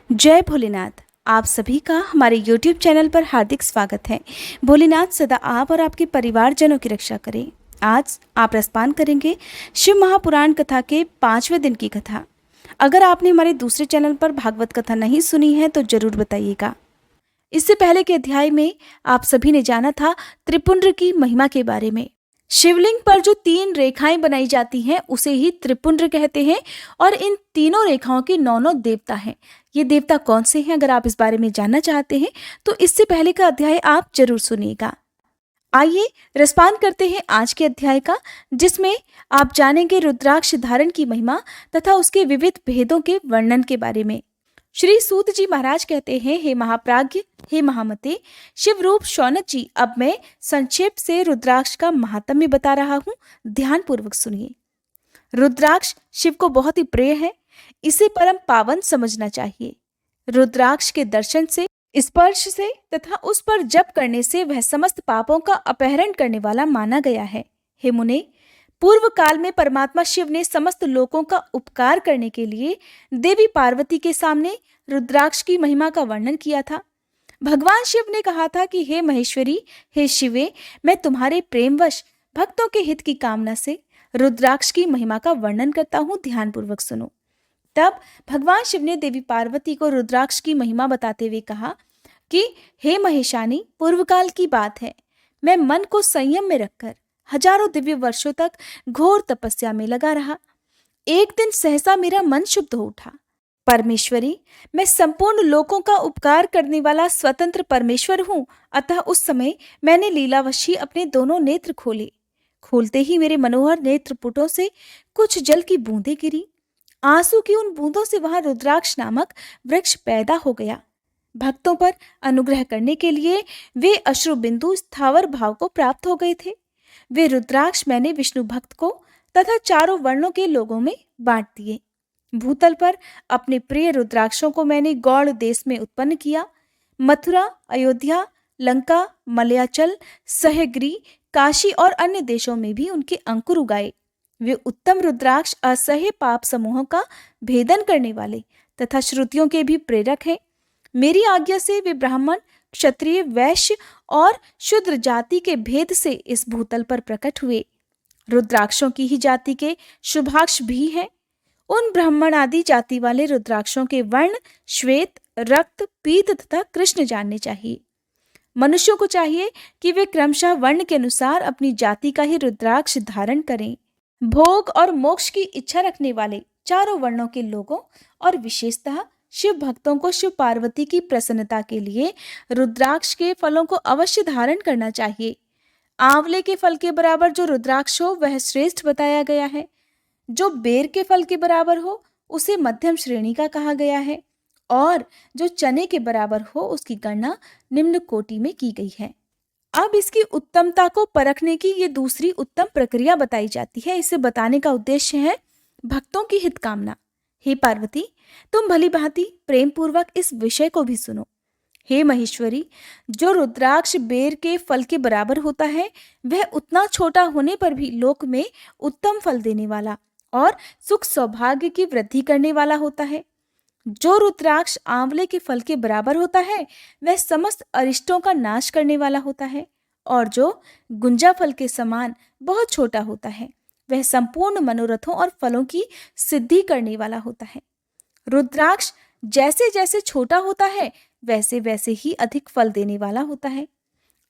जय भोलेनाथ। आप सभी का हमारे YouTube चैनल पर हार्दिक स्वागत है। भोलेनाथ सदा आप और आपके परिवारजनों की रक्षा करें। आज आप रसपान करेंगे शिव महापुराण कथा के 5वें दिन की कथा। अगर आपने हमारे दूसरे चैनल पर भागवत कथा नहीं सुनी है तो जरूर बताइएगा। इससे पहले के अध्याय में आप सभी ने जाना था त्रिपुंड्र की महिमा के बारे में। शिवलिंग पर जो 3 रेखाएं बनाई जाती हैं उसे ही त्रिपुंड्र कहते हैं और इन तीनों रेखाओं के 9 देवता हैं। ये देवता कौन से हैं, अगर आप इस बारे में जानना चाहते हैं तो इससे पहले का अध्याय आप जरूर सुनिएगा। आइए रसपान करते हैं आज के अध्याय का, जिसमें आप जानेंगे रुद्राक्ष धारण की महिमा तथा उसके विविध भेदों के वर्णन के बारे में। श्री सूत जी महाराज कहते हैं, हे महाप्राज्ञ, हे महामते, शिवरूप शौनक जी, अब मैं संक्षेप से रुद्राक्ष का महात्म्य बता रहा हूँ, ध्यान पूर्वक सुनिए। रुद्राक्ष शिव को बहुत ही प्रिय है, इसे परम पावन समझना चाहिए। रुद्राक्ष के दर्शन से, स्पर्श से तथा उस पर जप करने से वह समस्त पापों का अपहरण करने वाला माना गया है। हे मुने, पूर्व काल में परमात्मा शिव ने समस्त लोगों का उपकार करने के लिए देवी पार्वती के सामने रुद्राक्ष की महिमा का वर्णन किया था। भगवान शिव ने कहा था कि हे महेश्वरी, हे शिवे, मैं तुम्हारे प्रेमवश भक्तों के हित की कामना से रुद्राक्ष की महिमा का वर्णन करता हूँ, ध्यानपूर्वक सुनो। तब भगवान शिव ने देवी पार्वती को रुद्राक्ष की महिमा बताते हुए कहा कि हे महेशानी, पूर्वकाल की बात है, मैं मन को संयम में रखकर हजारों दिव्य वर्षों तक घोर तपस्या में लगा रहा। एक दिन सहसा मेरा मन शुद्ध हो उठा। परमेश्वरी, मैं संपूर्ण लोकों का उपकार करने वाला स्वतंत्र परमेश्वर हूँ, अतः उस समय मैंने लीलावशी अपने दोनों नेत्र खोले। खोलते ही मेरे मनोहर नेत्रपुटों से कुछ जल की बूंदें गिरी। आंसू की उन बूंदों से वहां रुद्राक्ष नामक वृक्ष पैदा हो गया। भक्तों पर अनुग्रह करने के लिए वे अश्रु बिंदु स्थावर भाव को प्राप्त हो गए थे। वे रुद्राक्ष मैंने विष्णु भक्त को तथा चारों वर्णों के लोगों में बांट दिए। भूतल पर अपने प्रिय रुद्राक्षों को मैंने गौड़ देश में उत्पन्न किया। मथुरा, अयोध्या, लंका, मलयाचल, सहगिरी, काशी और अन्य देशों में भी उनके अंकुर उगाए। वे उत्तम रुद्राक्ष असह्य पाप समूहों का भेदन करने वाले तथा श्रुतियों के भी प्रेरक हैं। मेरी आज्ञा से वे ब्राह्मण, क्षत्रिय, वैश्य और शूद्र जाति के भेद से इस भूतल पर प्रकट हुए। रुद्राक्षों की ही जाति के शुभाक्ष भी हैं। उन ब्राह्मण आदि जाति वाले रुद्राक्षों के वर्ण श्वेत, रक्त, पीत तथा कृष्ण जानने चाहिए। मनुष्यों को चाहिए कि वे क्रमशः वर्ण के अनुसार अपनी जाति का ही रुद्राक्ष धारण करें। भोग और मोक्ष की इच्छा रखने वाले चारों वर्णों के लोगों और विशेषतः शिव भक्तों को शिव पार्वती की प्रसन्नता के लिए रुद्राक्ष के फलों को अवश्य धारण करना चाहिए। आंवले के फल के बराबर जो रुद्राक्ष हो वह श्रेष्ठ बताया गया है। जो बेर के फल के बराबर हो उसे मध्यम श्रेणी का कहा गया है और जो चने के बराबर हो उसकी गणना निम्न कोटि में की गई है। अब इसकी उत्तमता को परखने की ये दूसरी उत्तम प्रक्रिया बताई जाती है। इसे बताने का उद्देश्य है भक्तों की हित कामना। हे पार्वती, तुम भली भांति प्रेम पूर्वक इस विषय को भी सुनो। हे महेश्वरी, जो रुद्राक्ष बेर के फल के बराबर होता है वह उतना छोटा होने पर भी लोक में उत्तम फल देने वाला और सुख सौभाग्य की वृद्धि करने वाला होता है। जो रुद्राक्ष आंवले के फल के बराबर होता है वह समस्त अरिष्टों का नाश करने वाला होता है और जो गुंजा फल के समान बहुत छोटा होता है वह संपूर्ण मनोरथों और फलों की सिद्धि करने वाला होता है। रुद्राक्ष जैसे जैसे छोटा होता है वैसे वैसे ही अधिक फल देने वाला होता है।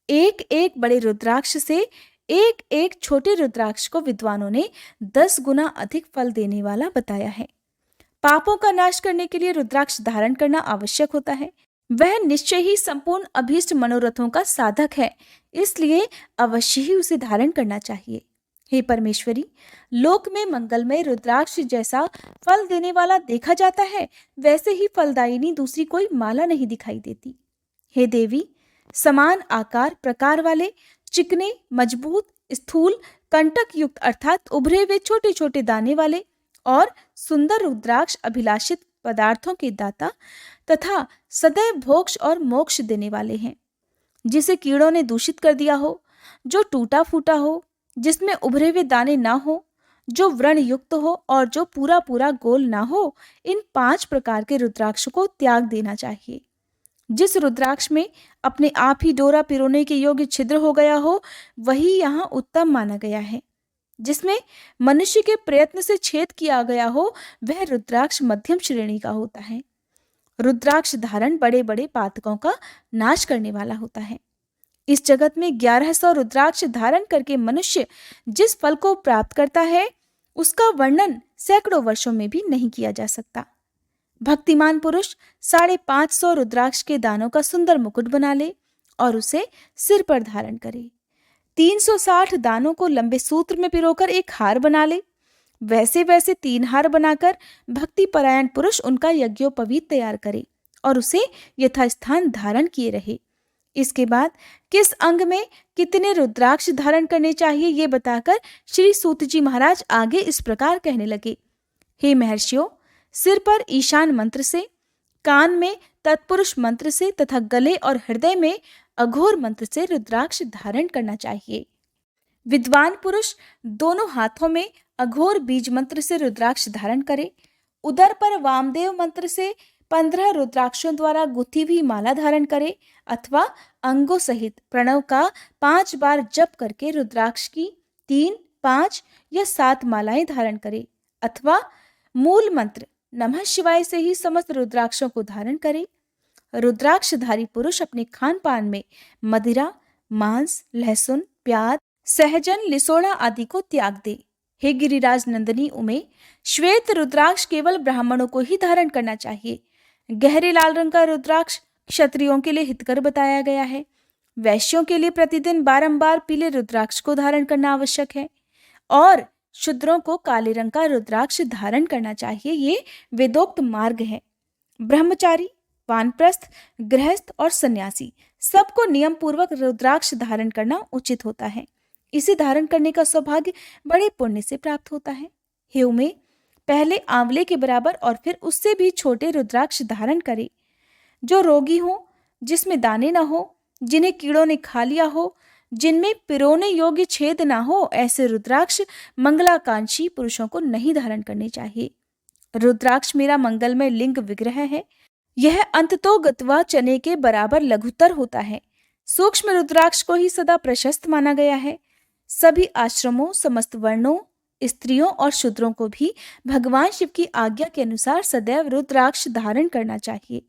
एक एक बड़े रुद्राक्ष से एक एक छोटे रुद्राक्ष को विद्वानों ने 10 गुना अधिक फल देने वाला बताया है। पापों का नाश करने के लिए रुद्राक्ष धारण करना आवश्यक होता है। वह निश्चय ही संपूर्ण अभीष्ट मनोरथों का साधक है, इसलिए अवश्य ही उसे धारण करना चाहिए। हे परमेश्वरी, लोक में मंगलमय रुद्राक्ष जैसा फल देने वाला देखा जाता है वैसे ही फलदायिनी दूसरी कोई माला नहीं दिखाई देती। हे देवी, समान आकार प्रकार वाले चिकने, मजबूत, स्थूल, कंटक युक्त अर्थात उभरे हुए छोटे छोटे दाने वाले और सुंदर रुद्राक्ष अभिलाषित पदार्थों के दाता तथा सदैव भोक्ष और मोक्ष देने वाले हैं। जिसे कीड़ों ने दूषित कर दिया हो, जो टूटा फूटा हो, जिसमें उभरे हुए दाने ना हो, जो व्रण युक्त हो और जो पूरा पूरा गोल ना हो, इन 5 प्रकार के रुद्राक्ष को त्याग देना चाहिए। जिस रुद्राक्ष में अपने आप ही डोरा पिरोने के योग्य छिद्र हो गया हो, वही यहाँ उत्तम माना गया है। जिसमें मनुष्य के प्रयत्न से छेद किया गया हो, वह रुद्राक्ष मध्यम श्रेणी का होता है। रुद्राक्ष धारण बड़े बड़े पातकों का नाश करने वाला होता है। इस जगत में 1100 रुद्राक्ष धारण करके मनुष्य जिस फल को प्राप्त करता है, उसका वर्णन सैकड़ों वर्षों में भी नहीं किया जा सकता। भक्तिमान पुरुष 550 रुद्राक्ष के दानों का सुंदर मुकुट बना ले और उसे सिर पर धारण करे। 360 दानों को लंबे सूत्र में पिरोकर एक हार बना ले। वैसे वैसे 3 हार बनाकर भक्ति परायण पुरुष उनका यज्ञोपवीत तैयार करे और उसे यथास्थान धारण किए रहे। इसके बाद किस अंग में कितने रुद्राक्ष धारण करने चाहिए, ये बताकर श्री सूत जी महाराज आगे इस प्रकार कहने लगे। हे महर्षियों, सिर पर ईशान मंत्र से, कान में तत्पुरुष मंत्र से तथा गले और हृदय में अघोर मंत्र से रुद्राक्ष धारण करना चाहिए। विद्वान पुरुष दोनों हाथों में अघोर बीज मंत्र से रुद्राक्ष धारण करे। उदर पर वामदेव मंत्र से 15 रुद्राक्षों द्वारा गुथी हुई माला धारण करे अथवा अंगों सहित प्रणव का 5 बार जप करके रुद्राक्ष की 3, 5 या 7 मालाएं धारण करे अथवा मूल मंत्र नमः शिवाय से ही समस्त रुद्राक्षों को धारण करे। रुद्राक्षधारी पुरुष अपने खान पान में मदिरा, मांस, लहसुन, प्याज, सहजन, लिसोड़ा आदि को त्याग दे। हे गिरिराज नंदिनी उमे, श्वेत रुद्राक्ष केवल ब्राह्मणों को ही धारण करना चाहिए। गहरे लाल रंग का रुद्राक्ष क्षत्रियों के लिए हितकर बताया गया है। वैश्यों के लिए प्रतिदिन बारंबार पीले रुद्राक्ष को धारण करना आवश्यक है और शूद्रों को काले रंग का रुद्राक्ष धारण करना चाहिए। ये वेदोक्त मार्ग है। ब्रह्मचारी, वानप्रस्थ, गृहस्थ और सन्यासी सबको नियम पूर्वक रुद्राक्ष धारण करना उचित होता है। इसे धारण करने का सौभाग्य बड़े पुण्य से प्राप्त होता है। हे उमे, पहले आंवले के बराबर और फिर उससे भी छोटे रुद्राक्ष धारण करे। जो रोगी हो, जिसमें दाने न हो, जिन्हें कीड़ों ने खा लिया हो, जिनमें पिरोने योग्य छेद ना हो, ऐसे रुद्राक्ष मंगलाकांक्षी पुरुषों को नहीं धारण करने चाहिए। रुद्राक्ष मेरा मंगलमय लिंग विग्रह है। यह अंततो गत्वा चने के बराबर लघुतर होता है। सूक्ष्म रुद्राक्ष को ही सदा प्रशस्त माना गया है। सभी आश्रमों, समस्त वर्णों, स्त्रियों और शूद्रों को भी भगवान शिव की आज्ञा के अनुसार सदैव रुद्राक्ष धारण करना चाहिए।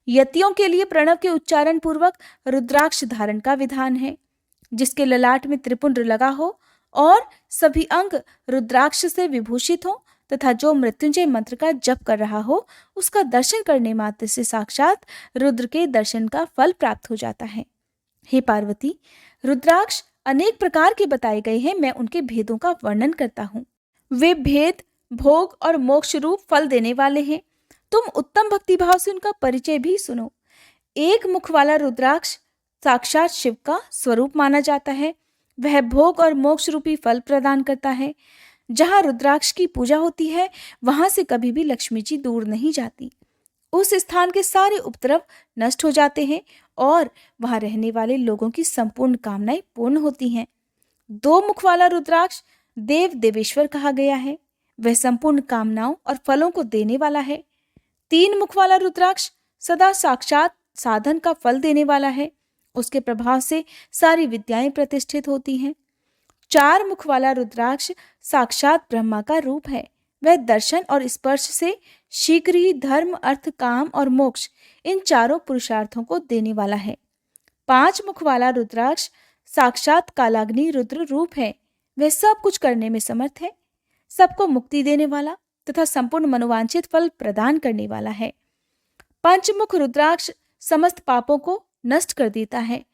यतियों के लिए प्रणव के उच्चारण पूर्वक रुद्राक्ष धारण का विधान है। जिसके ललाट में त्रिपुंड लगा हो और सभी अंग रुद्राक्ष से विभूषित हो तथा जो मृत्युंजय मंत्र का जप कर रहा हो, उसका दर्शन करने मात्र से साक्षात रुद्र के दर्शन का फल प्राप्त हो जाता है। हे पार्वती, रुद्राक्ष अनेक प्रकार के बताए गए हैं। मैं उनके भेदों का वर्णन करता हूँ। वे भेद भोग और मोक्ष रूप फल देने वाले हैं। तुम उत्तम भक्ति भाव से उनका परिचय भी सुनो। एक मुख वाला रुद्राक्ष साक्षात शिव का स्वरूप माना जाता है। वह भोग और मोक्ष रूपी फल प्रदान करता है। जहाँ रुद्राक्ष की पूजा होती है, वहां से कभी भी लक्ष्मी जी दूर नहीं जाती। उस स्थान के सारे उपद्रव नष्ट हो जाते हैं और वहां रहने वाले लोगों की संपूर्ण कामनाएं पूर्ण होती हैं। 2 मुख वाला रुद्राक्ष देव देवेश्वर कहा गया है। वह संपूर्ण कामनाओं और फलों को देने वाला है। 3 मुख वाला रुद्राक्ष सदा साक्षात साधन का फल देने वाला है। उसके प्रभाव से सारी विद्याएं प्रतिष्ठित होती हैं। 4 मुख वाला रुद्राक्ष साक्षात ब्रह्मा का रूप है। वह दर्शन और स्पर्श से शीघ्र ही धर्म, अर्थ, काम और मोक्ष इन चारों पुरुषार्थों को देने वाला है। 5 मुख वाला रुद्राक्ष साक्षात कालाग्नि रुद्र रूप है। वह सब कुछ करने में समर्थ है, सबको मुक्ति देने वाला तथा संपूर्ण मनोवांछित फल प्रदान करने वाला है। 5 मुख रुद्राक्ष समस्त पापों को नष्ट कर देता है।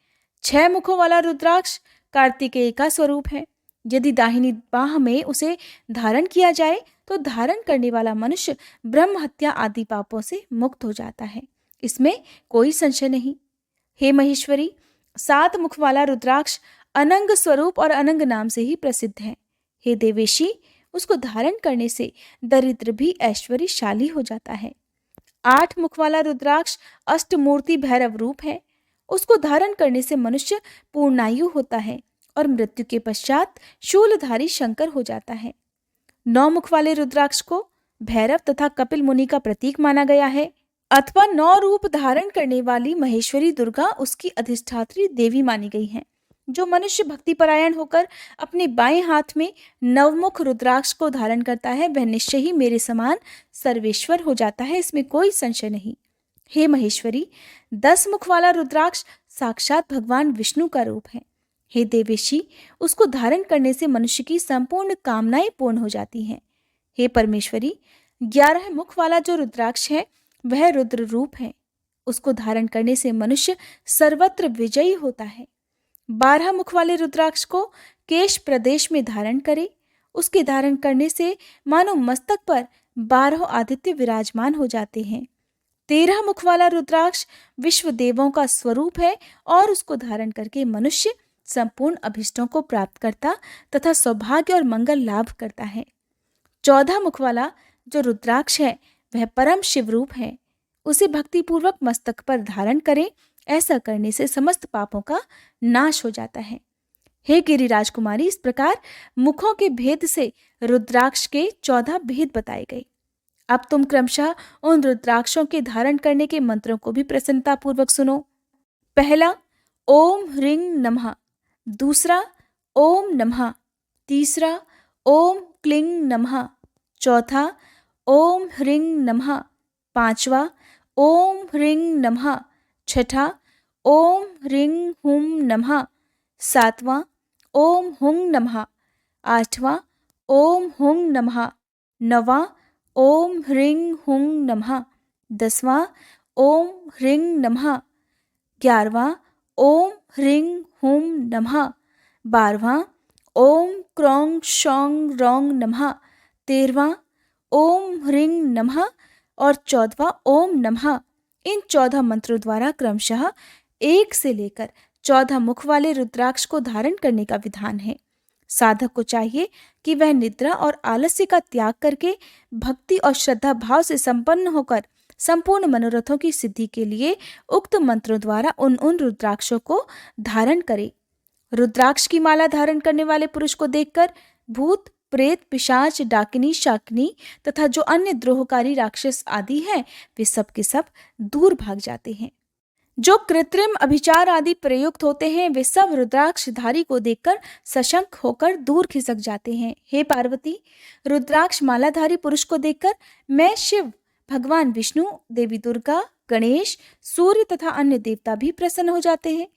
6 मुखों वाला रुद्राक्ष कार्तिकेय का स्वरूप है। यदि दाहिनी बाह में उसे धारण किया जाए तो धारण करने वाला मनुष्य ब्रह्म हत्या आदि पापों से मुक्त हो जाता है। इसमें कोई संशय नहीं। हे महेश्वरी, 7 मुख वाला रुद्राक्ष अनंग स्वरूप और अनंग नाम से ही प्रसिद्ध है। हे देवेशी, उसको धारण करने से दरिद्र भी ऐश्वर्यशाली हो जाता है। 8 मुख वाला रुद्राक्ष अष्टमूर्ति भैरव रूप है। उसको धारण करने से मनुष्य पूर्णायु होता है और मृत्यु के पश्चात शूलधारी शंकर हो जाता है। 9 मुख वाले रुद्राक्ष को भैरव तथा कपिल मुनि का प्रतीक माना गया है, अथवा 9 रूप धारण करने वाली महेश्वरी दुर्गा उसकी अधिष्ठात्री देवी मानी गई हैं। जो मनुष्य भक्ति परायण होकर अपने बाएं हाथ में नवमुख रुद्राक्ष को धारण करता है, वह निश्चय ही मेरे समान सर्वेश्वर हो जाता है, इसमें कोई संशय नहीं। हे महेश्वरी, 10 मुख वाला रुद्राक्ष साक्षात भगवान विष्णु का रूप है। हे देवेशी, उसको धारण करने से मनुष्य की संपूर्ण कामनाएं पूर्ण हो जाती हैं। हे परमेश्वरी, 11 मुख वाला जो रुद्राक्ष है वह रुद्र रूप है। उसको धारण करने से मनुष्य सर्वत्र विजयी होता है। 12 मुख वाले रुद्राक्ष को केश प्रदेश में धारण करे। उसके धारण करने से मानो मस्तक पर 12 आदित्य विराजमान हो जाते हैं। 13 मुख वाला रुद्राक्ष विश्व देवों का स्वरूप है और उसको धारण करके मनुष्य संपूर्ण अभिष्टों को प्राप्त करता तथा सौभाग्य और मंगल लाभ करता है। 14 मुख वाला जो रुद्राक्ष है वह परम शिव रूप है। उसे भक्तिपूर्वक मस्तक पर धारण करें, ऐसा करने से समस्त पापों का नाश हो जाता है। हे गिरिराज कुमारी, इस प्रकार मुखों के भेद से रुद्राक्ष के 14 भेद बताए गए। अब तुम क्रमशः उन रुद्राक्षों के धारण करने के मंत्रों को भी प्रसन्नता पूर्वक सुनो। पहला ओम ह्रीं नमः, दूसरा ओम नमः, तीसरा ओम क्लीं नमः, चौथा ओम ह्रीं नमः, पांचवा ओम ह्रीं नमः, छठा ओम ह्रीं हुं नमः, सातवां ओम हुं नमः, आठवां ओम हुं नमः, नौवां ओम ह्रीं हुं नमः, 10वां ओम ह्रीं नमः, 11वां ओम ह्रीं हुं नमः, 12वां ओम क्रों शौं रौं नमः, 13वां ओम ह्रीं नमः और 14वां ओम नमः। इन 14 मंत्रों द्वारा क्रमशः 1 से लेकर 14 मुख वाले रुद्राक्ष को धारण करने का विधान है। साधक को चाहिए कि वह निद्रा और आलस्य का त्याग करके भक्ति और श्रद्धा भाव से संपन्न होकर संपूर्ण मनोरथों की सिद्धि के लिए उक्त मंत्रों द्वारा उन रुद्राक्षों को धारण करे। रुद्राक्ष की माला धारण करने वाले पुरुष को देखकर भूत, प्रेत, पिशाच, डाकिनी, शाकिनी तथा जो अन्य द्रोहकारी राक्षस आदि हैं, वे सब के सब दूर भाग जाते हैं। जो कृत्रिम अभिचार आदि प्रयुक्त होते हैं, वे सब रुद्राक्षधारी को देखकर सशंक होकर दूर खिसक जाते हैं। हे पार्वती, रुद्राक्ष मालाधारी पुरुष को देखकर मैं शिव, भगवान विष्णु, देवी दुर्गा, गणेश, सूर्य तथा अन्य देवता भी प्रसन्न हो जाते हैं।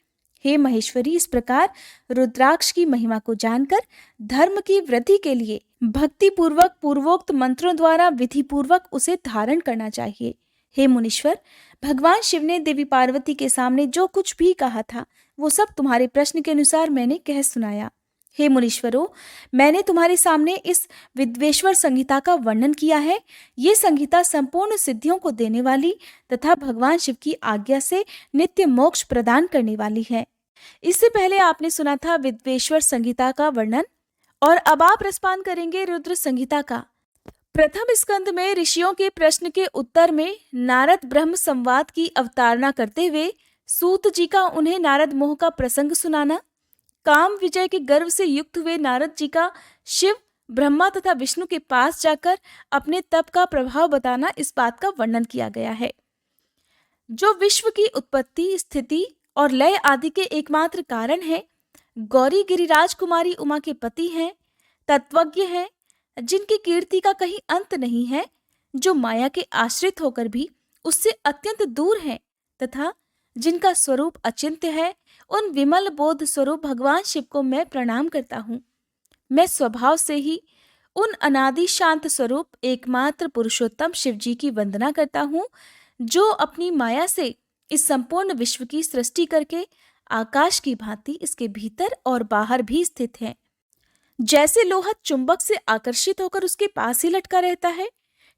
हे महेश्वरी, इस प्रकार रुद्राक्ष की महिमा को जानकर धर्म की वृद्धि के लिए भक्ति पूर्वक पूर्वोक्त मंत्रों द्वारा विधि पूर्वक उसे धारण करना चाहिए। हे मुनीश्वर, भगवान शिव ने देवी पार्वती के सामने जो कुछ भी कहा था वो सब तुम्हारे प्रश्न के अनुसार मैंने कह सुनाया। हे मुनीश्वरों, मैंने तुम्हारे सामने इस विद्वेश्वर संहिता का वर्णन किया है। ये संहिता संपूर्ण सिद्धियों को देने वाली तथा भगवान शिव की आज्ञा से नित्य मोक्ष प्रदान करने वाली है। इससे पहले आपने सुना था विद्वेश्वर संहिता का वर्णन, और अब आप रसपान करेंगे रुद्र संहिता का। प्रथम स्कंद में ऋषियों के प्रश्न के उत्तर में नारद ब्रह्म संवाद की अवतारणा करते हुए सूत जी का उन्हें नारद मोह का प्रसंग सुनाना, काम विजय के गर्व से युक्त हुए नारद जी का शिव, ब्रह्मा तथा विष्णु के पास जाकर अपने तप का प्रभाव बताना, इस बात का वर्णन किया गया है। जो विश्व की उत्पत्ति, स्थिति और लय आदि के एकमात्र कारण है, गौरी गिरिराज कुमारी उमा के पति हैं, तत्वज्ञ हैं, जिनकी कीर्ति का कहीं अंत नहीं है, जो माया के आश्रित होकर भी उससे अत्यंत दूर हैं तथा जिनका स्वरूप अचिंत्य है, उन विमल बोध स्वरूप भगवान शिव को मैं प्रणाम करता हूँ। मैं स्वभाव से ही उन अनादि शांत स्वरूप एकमात्र पुरुषोत्तम शिव जी की वंदना करता हूँ, जो अपनी माया से इस संपूर्ण विश्व की सृष्टि करके आकाश की भांति इसके भीतर और बाहर भी स्थित है। जैसे लोहा चुंबक से आकर्षित होकर उसके पास ही लटका रहता है,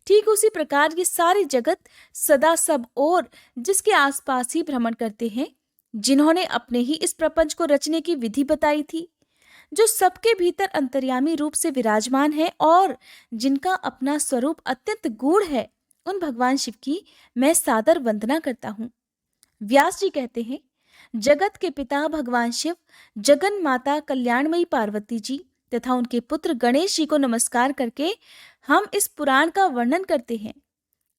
ठीक उसी प्रकार ये सारे जगत सदा सब और जिसके आसपास ही भ्रमण करते हैं, जिन्होंने अपने ही इस प्रपंच को रचने की विधि बताई थी, जो सबके भीतर अंतर्यामी रूप से विराजमान है और जिनका अपना स्वरूप अत्यंत गूढ़ है, उन भगवान शिव की मैं सादर वंदना करता हूँ। व्यास जी कहते हैं, जगत के पिता भगवान शिव, जगन माता कल्याणमयी पार्वती जी तथा उनके पुत्र गणेश जी को नमस्कार करके हम इस पुराण का वर्णन करते हैं।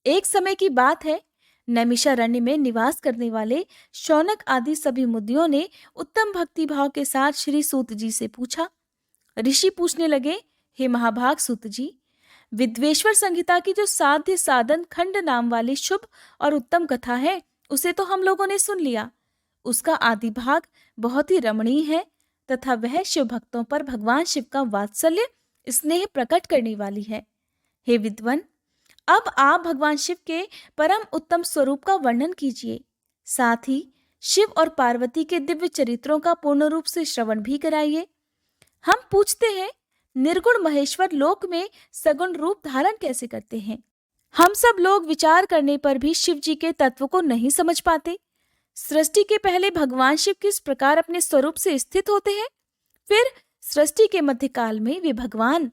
एक समय की बात है, नैमिषारण्य में निवास करने वाले शौनक आदि सभी मुनियों ने उत्तम भक्ति भाव के साथ श्री सूत जी से पूछा। ऋषि पूछने लगे, हे महाभाग सूत जी, विद्वेश्वर संहिता की जो साध्य साधन खंड नाम वाली शुभ और उत्तम कथा है, उसे तो हम लोगों ने सुन लिया। उसका आदि भाग बहुत ही रमणीय है तथा वह शिव भक्तों पर भगवान शिव का वात्सल्य स्नेह प्रकट करने वाली है। हे विद्वन, अब आप भगवान शिव के परम उत्तम स्वरूप का वर्णन कीजिए, साथ ही शिव और पार्वती के दिव्य चरित्रों का पूर्ण रूप से श्रवण भी कराइए। हम पूछते हैं, निर्गुण महेश्वर लोक में सगुण रूप धारण कैसे करते हैं? हम सब लोग विचार करने पर भी शिव जी के तत्व को नहीं समझ पाते। सृष्टि के पहले भगवान शिव किस प्रकार अपने स्वरूप से स्थित होते हैं, फिर सृष्टि के मध्यकाल में वे भगवान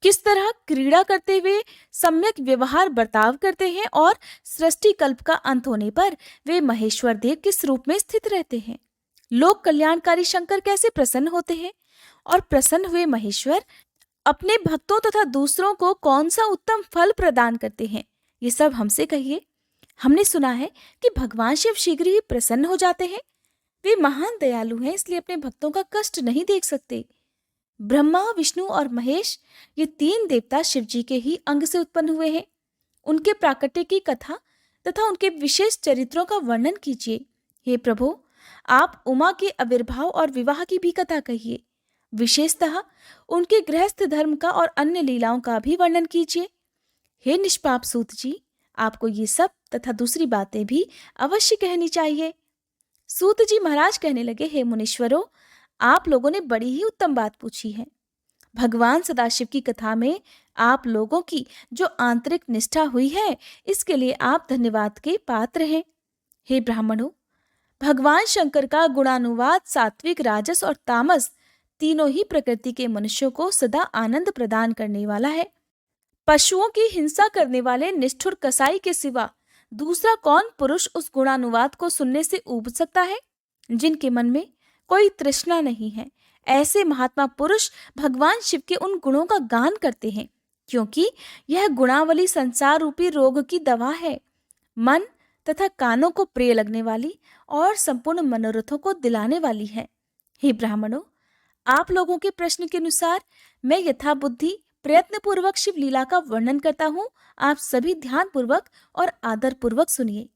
किस तरह क्रीड़ा करते हुए सम्यक व्यवहार बर्ताव करते हैं और सृष्टि कल्प का अंत होने पर वे महेश्वर देव किस रूप में स्थित रहते हैं। लोक कल्याणकारी शंकर कैसे प्रसन्न होते हैं और प्रसन्न हुए महेश्वर अपने भक्तों तथा दूसरों को कौन सा उत्तम फल प्रदान करते हैं, ये सब हमसे कहिए। हमने सुना है कि भगवान शिव शीघ्र ही प्रसन्न हो जाते हैं। वे महान दयालु हैं, इसलिए अपने भक्तों का कष्ट नहीं देख सकते। ब्रह्मा, विष्णु और महेश, ये तीन देवता शिव जी के ही अंग से उत्पन्न हुए हैं। उनके प्राकट्य की कथा तथा उनके विशेष चरित्रों का वर्णन कीजिए। हे प्रभु, आप उमा के आविर्भाव और विवाह की भी कथा कहिए। विशेषतः उनके गृहस्थ धर्म का और अन्य लीलाओं का भी वर्णन कीजिए। हे निष्पाप सूत जी, आपको ये सब तथा दूसरी बातें भी अवश्य कहनी चाहिए। सूत जी महाराज कहने लगे, हे मुनीश्वरों, आप लोगों ने बड़ी ही उत्तम बात पूछी है। भगवान सदाशिव की कथा में आप लोगों की जो आंतरिक निष्ठा हुई है, इसके लिए आप धन्यवाद के पात्र हैं। हे ब्राह्मणों, भगवान शंकर का गुणानुवाद सात्विक, राजस और तामस तीनों ही प्रकृति के मनुष्यों को सदा आनंद प्रदान करने वाला है। पशुओं की हिंसा करने वाले निष्ठुर कसाई के सिवा दूसरा कौन पुरुष उस गुणानुवाद को सुनने से ऊब सकता है? जिनके मन में कोई तृष्णा नहीं है, ऐसे महात्मा पुरुष भगवान शिव के उन गुणों का गान करते हैं, क्योंकि यह गुणावली संसार रूपी रोग की दवा है। मन तथा कानों को प्रिय लगने वाली और संपूर्ण मनोरथों को दिलाने वाली है। हे ब्राह्मणों, आप लोगों के प्रश्न के अनुसार मैं यथा बुद्धि प्रयत्न पूर्वक शिव लीला का वर्णन करता हूँ। आप सभी ध्यान पूर्वक और आदर पूर्वक सुनिए।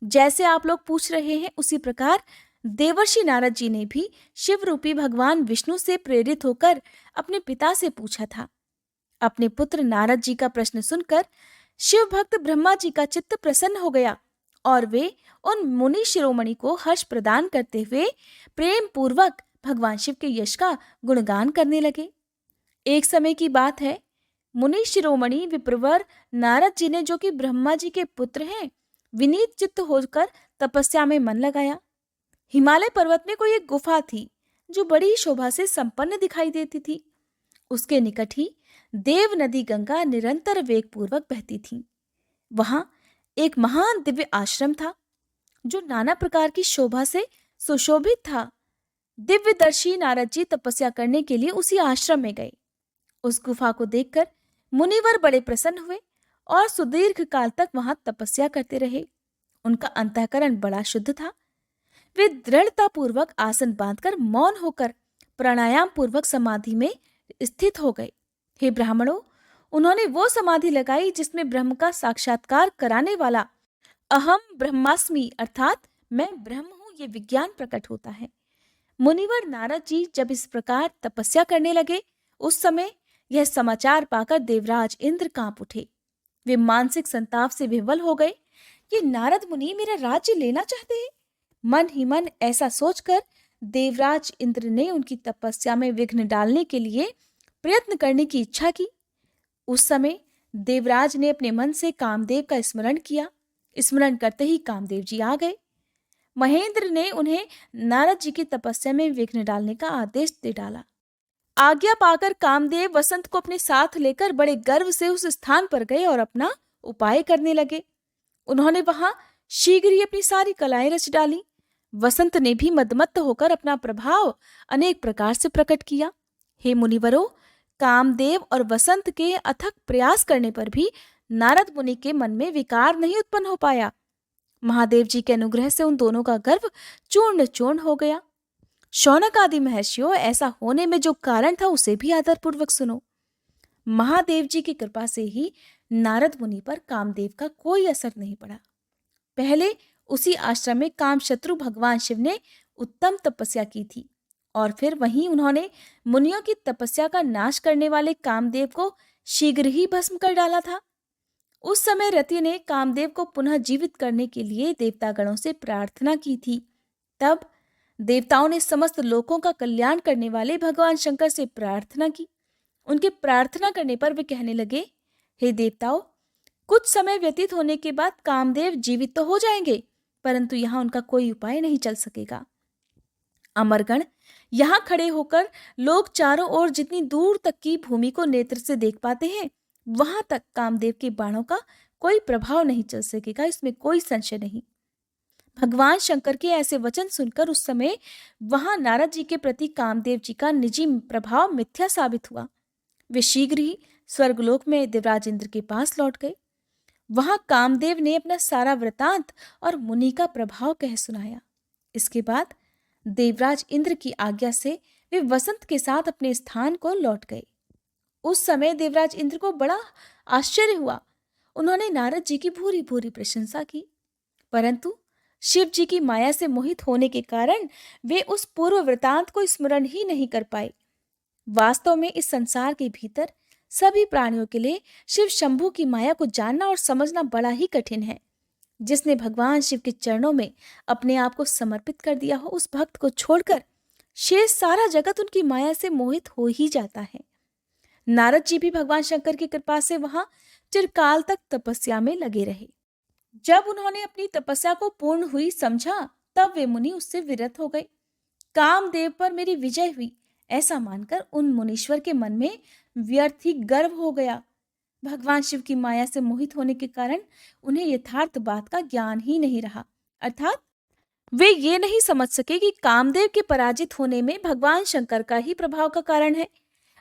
जैसे आप लोग पूछ रहे हैं, उसी प्रकार देवर्षि नारद जी ने भी शिव रूपी भगवान विष्णु से प्रेरित होकर अपने पिता से पूछा था। अपने पुत्र नारद जी का प्रश्न सुनकर शिव भक्त ब्रह्मा जी का चित्त प्रसन्न हो गया और वे उन मुनि शिरोमणि को हर्ष प्रदान करते हुए प्रेम पूर्वक भगवान शिव के यश का गुणगान करने लगे। एक समय की बात है, मुनि शिरोमणि विप्रवर नारद जी ने, जो कि ब्रह्मा जी के पुत्र हैं, विनीत चित्त होकर तपस्या में मन लगाया। हिमालय पर्वत में कोई एक गुफा थी जो बड़ी शोभा से संपन्न दिखाई देती थी। उसके निकट ही देव नदी गंगा निरंतर वेग पूर्वक बहती थी। वहां एक महान दिव्य आश्रम था जो नाना प्रकार की शोभा से सुशोभित था। दिव्यदर्शी नारद जी तपस्या करने के लिए उसी आश्रम में गए। उस गुफा को देखकर मुनिवर बड़े प्रसन्न हुए और सुदीर्घ काल तक वहां तपस्या करते रहे। उनका अंतःकरण बड़ा शुद्ध था। वे दृढ़ता पूर्वक आसन बांधकर मौन होकर प्राणायाम पूर्वक समाधि में स्थित हो गए। हे ब्राह्मणों, उन्होंने वो समाधि लगाई जिसमें ब्रह्म का साक्षात्कार कराने वाला अहम ब्रह्मास्मि अर्थात मैं ब्रह्म हूं, ये विज्ञान प्रकट होता है। मुनिवर नारद जी जब इस प्रकार तपस्या करने लगे, उस समय यह समाचार पाकर देवराज इंद्र कांप उठे। वे मानसिक संताप से विह्वल हो गए कि नारद मुनि मेरा राज्य लेना चाहते हैं। मन ही मन ऐसा सोचकर देवराज इंद्र ने उनकी तपस्या में विघ्न डालने के लिए प्रयत्न करने की इच्छा की। उस समय देवराज ने अपने मन से कामदेव का स्मरण किया। स्मरण करते ही कामदेव जी आ गए। महेंद्र ने उन्हें नारद जी की तपस्या में विघ्न डालने का आदेश दे डाला। आज्ञा पाकर कामदेव वसंत को अपने साथ लेकर बड़े गर्व से उस स्थान पर गए और अपना उपाय करने लगे। उन्होंने वहां शीघ्र ही अपनी सारी कलाएं रच डाली। वसंत ने भी मदमत्त होकर अपना प्रभाव अनेक प्रकार से प्रकट किया। हे मुनिवरों, कामदेव और वसंत के अथक प्रयास करने पर भी नारद मुनि के मन में विकार नहीं उत्पन्न हो पाया। महादेव जी के अनुग्रह से उन दोनों का गर्व चूर्ण चूर्ण हो गया। शौनक आदि महर्षियों, ऐसा होने में जो कारण था उसे भी आदरपूर्वक सुनो। महादेव जी की कृपा से ही नारद मुनि पर कामदेव का कोई असर नहीं पड़ा। पहले उसी आश्रम में कामशत्रु भगवान शिव ने उत्तम तपस्या की थी और फिर वहीं उन्होंने मुनियों की तपस्या का नाश करने वाले कामदेव को शीघ्र ही भस्म कर डाला था। उस समय रति ने कामदेव को पुनः जीवित करने के लिए देवतागणों से प्रार्थना की थी। तब देवताओं ने समस्त लोकों का कल्याण करने वाले भगवान शंकर से प्रार्थना की। उनके प्रार्थना करने पर वे कहने लगे, हे देवताओं, कुछ समय व्यतीत होने के बाद कामदेव जीवित तो हो जाएंगे, परंतु यहाँ उनका कोई उपाय नहीं चल सकेगा। अमरगण, यहाँ खड़े होकर लोग चारों ओर जितनी दूर तक की भूमि को नेत्र से देख पाते हैं, वहां तक कामदेव के बाणों का कोई प्रभाव नहीं चल सकेगा, इसमें कोई संशय नहीं। भगवान शंकर के ऐसे वचन सुनकर उस समय वहां नारद जी के प्रति कामदेव जी का निजी प्रभाव मिथ्या साबित हुआ। वे शीघ्र ही स्वर्गलोक में देवराज इंद्र के पास लौट गए। वहां कामदेव ने अपना सारा वृतांत और मुनि का प्रभाव कह सुनाया। इसके बाद देवराज इंद्र की आज्ञा से वे वसंत के साथ अपने स्थान को लौट गए। उस समय देवराज इंद्र को बड़ा आश्चर्य हुआ। उन्होंने नारद जी की भूरी भूरी प्रशंसा की, परंतु शिव जी की माया से मोहित होने के कारण वे उस पूर्व वृतांत को स्मरण ही नहीं कर पाए। वास्तव में इस संसार के भीतर सभी प्राणियों के लिए शिव शंभु की माया को जानना और समझना बड़ा ही कठिन है। जिसने भगवान शिव के चरणों में अपने आप को समर्पित कर दिया हो, उस भक्त को छोड़कर शेष सारा जगत उनकी माया से मोहित हो ही जाता है। नारद जी भी भगवान शंकर की कृपा से वहां चिरकाल तक तपस्या में लगे रहे। जब उन्होंने अपनी तपस्या को पूर्ण हुई समझा, तब वे मुनि उससे विरत हो गए। कामदेव पर मेरी विजय हुई ऐसा मानकर उन मुनीश्वर के मन में व्यर्थ ही गर्व हो गया। भगवान शिव की माया से मोहित होने के कारण उन्हें यथार्थ बात का ज्ञान ही नहीं रहा, अर्थात वे ये नहीं समझ सके कि कामदेव के पराजित होने में भगवान शंकर का ही प्रभाव का कारण है।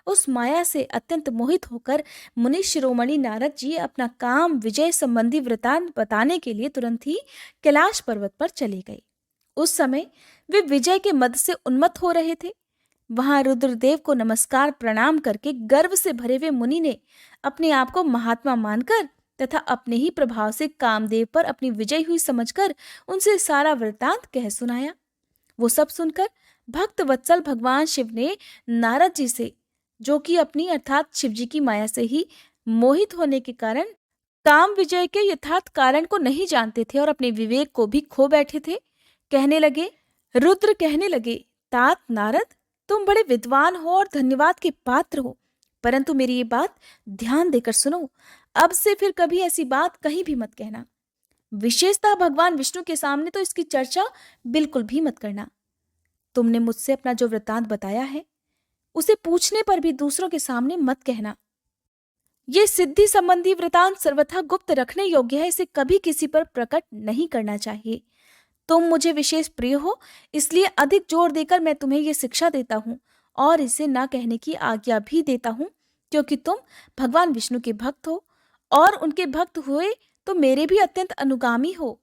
उस माया से अत्यंत मोहित होकर मुनि शिरोमणि नारद जी अपना काम विजय संबंधी वृतांत बताने के लिए तुरंत ही कैलाश पर्वत पर चले गए। उस समय वे विजय के मद से उन्मत्त हो रहे थे। वहां रुद्रदेव को नमस्कार प्रणाम करके गर्व से भरे हुए मुनि ने अपने आप को महात्मा मानकर तथा अपने ही प्रभाव से कामदेव पर अपनी विजय हुई समझकर उनसे सारा वृतांत कह सुनाया। वो सब सुनकर भक्त वत्सल भगवान शिव ने नारद जी से, जो कि अपनी अर्थात शिव जी की माया से ही मोहित होने के कारण काम विजय के यथार्थ कारण को नहीं जानते थे और अपने विवेक को भी खो बैठे थे, कहने लगे, रुद्र कहने लगे, तात नारद, तुम बड़े विद्वान हो और धन्यवाद के पात्र हो, परंतु मेरी ये बात ध्यान देकर सुनो। अब से फिर कभी ऐसी बात कहीं भी मत कहना। विशेषतः भगवान विष्णु के सामने तो इसकी चर्चा बिल्कुल भी मत करना। तुमने मुझसे अपना जो वृतांत बताया है, उसे पूछने पर भी दूसरों के सामने मत कहना। ये सिद्धि संबंधी वृतांत सर्वथा गुप्त रखने योग्य है, इसे कभी किसी पर प्रकट नहीं करना चाहिए। तुम मुझे विशेष प्रिय हो, इसलिए अधिक जोर देकर मैं तुम्हें ये शिक्षा देता हूँ और इसे ना कहने की आज्ञा भी देता हूँ, क्योंकि तुम भगवान विष्णु के भक्त हो और उनके भक्त हुए तो मेरे भी अत्यंत अनुगामी हो।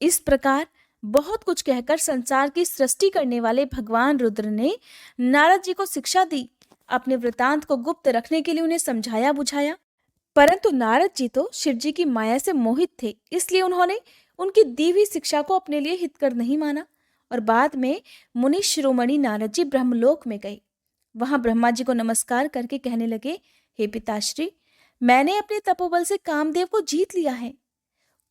इस प्रकार बहुत कुछ कहकर संसार की सृष्टि करने वाले भगवान रुद्र ने नारद जी को शिक्षा दी। अपने वृतांत को गुप्त रखने के लिए उन्हें समझाया बुझाया, परंतु नारद जी तो शिव जी की माया से मोहित थे, इसलिए उन्होंने उनकी दी हुई शिक्षा को अपने लिए हितकर नहीं माना और बाद में मुनि शिरोमणि नारद जी ब्रह्मलोक में गए। वहां ब्रह्मा जी को नमस्कार करके कहने लगे, हे पिताश्री, मैंने अपने तपोबल से कामदेव को जीत लिया है।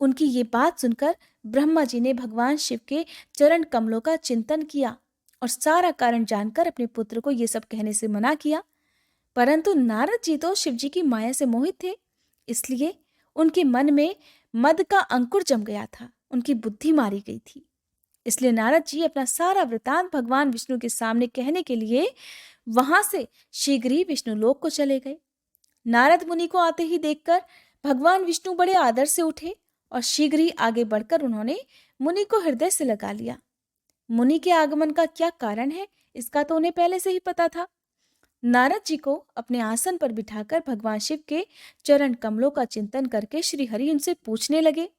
उनकी ये बात सुनकर ब्रह्मा जी ने भगवान शिव के चरण कमलों का चिंतन किया और सारा कारण जानकर अपने पुत्र को ये सब कहने से मना किया, परंतु नारद जी तो शिव जी की माया से मोहित थे, इसलिए उनके मन में मद का अंकुर जम गया था, उनकी बुद्धि मारी गई थी। इसलिए नारद जी अपना सारा वृतांत भगवान विष्णु के सामने कहने के लिए वहां से शीघ्र ही विष्णु लोक को चले गए। नारद मुनि को आते ही देखकर भगवान विष्णु बड़े आदर से उठे और शीघ्र ही आगे बढ़कर उन्होंने मुनि को हृदय से लगा लिया। मुनि के आगमन का क्या कारण है, इसका तो उन्हें पहले से ही पता था। नारद जी को अपने आसन पर बिठाकर भगवान शिव के चरण कमलों का चिंतन करके श्री हरि उनसे पूछने लगे,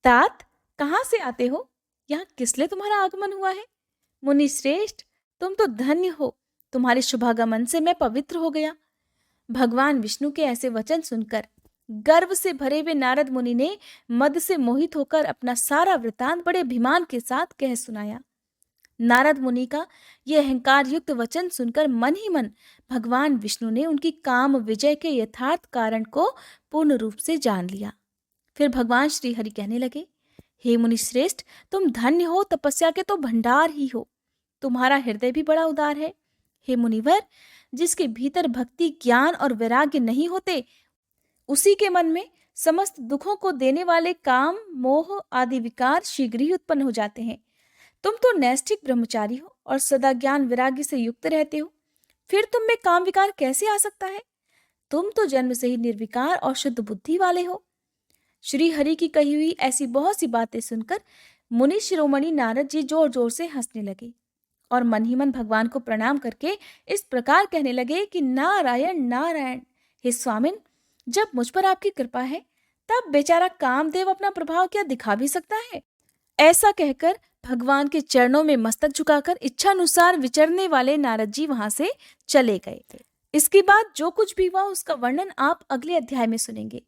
तात, कहाँ से आते हो? यहाँ किस लिए तुम्हारा आगमन हुआ है? मुनि श्रेष्ठ, तुम तो धन्य हो, तुम्हारे शुभागमन से मैं पवित्र हो गया। भगवान विष्णु के ऐसे वचन सुनकर गर्व से भरे हुए नारद मुनि ने मद से मोहित होकर अपना सारा वृतांत बड़े अभिमान के साथ कह सुनाया। नारद मुनि का यह अहंकार युक्त वचन सुनकर मन ही मन भगवान विष्णु ने उनकी काम विजय के यथार्थ कारण को पूर्ण रूप से जान लिया। फिर भगवान श्री हरि कहने लगे, हे मुनि श्रेष्ठ, तुम धन्य हो, तपस्या के तो भंडार ही हो। तुम्हारा हृदय भी बड़ा उदार है। हे मुनिवर, जिसके भीतर भक्ति, ज्ञान और वैराग्य नहीं होते, उसी के मन में समस्त दुखों को देने वाले काम, मोह आदि विकार शीघ्र ही उत्पन्न हो जाते हैं। तुम तो नैष्ठिक ब्रह्मचारी हो और सदा ज्ञान वैराग्य से युक्त रहते हो, फिर तुम में काम विकार कैसे आ सकता है? तुम तो जन्म से ही निर्विकार और शुद्ध बुद्धि वाले हो। श्री हरि की कही हुई ऐसी बहुत सी बातें सुनकर मुनि शिरोमणि नारद जी जोर जोर से हंसने लगे और मन ही मन भगवान को प्रणाम करके इस प्रकार कहने लगे कि नारायण नारायण, हे स्वामिन, जब मुझ पर आपकी कृपा है तब बेचारा कामदेव अपना प्रभाव क्या दिखा भी सकता है? ऐसा कहकर भगवान के चरणों में मस्तक झुकाकर इच्छानुसार विचरने वाले नारद जी वहां से चले गए थे। इसके बाद जो कुछ भी हुआ उसका वर्णन आप अगले अध्याय में सुनेंगे।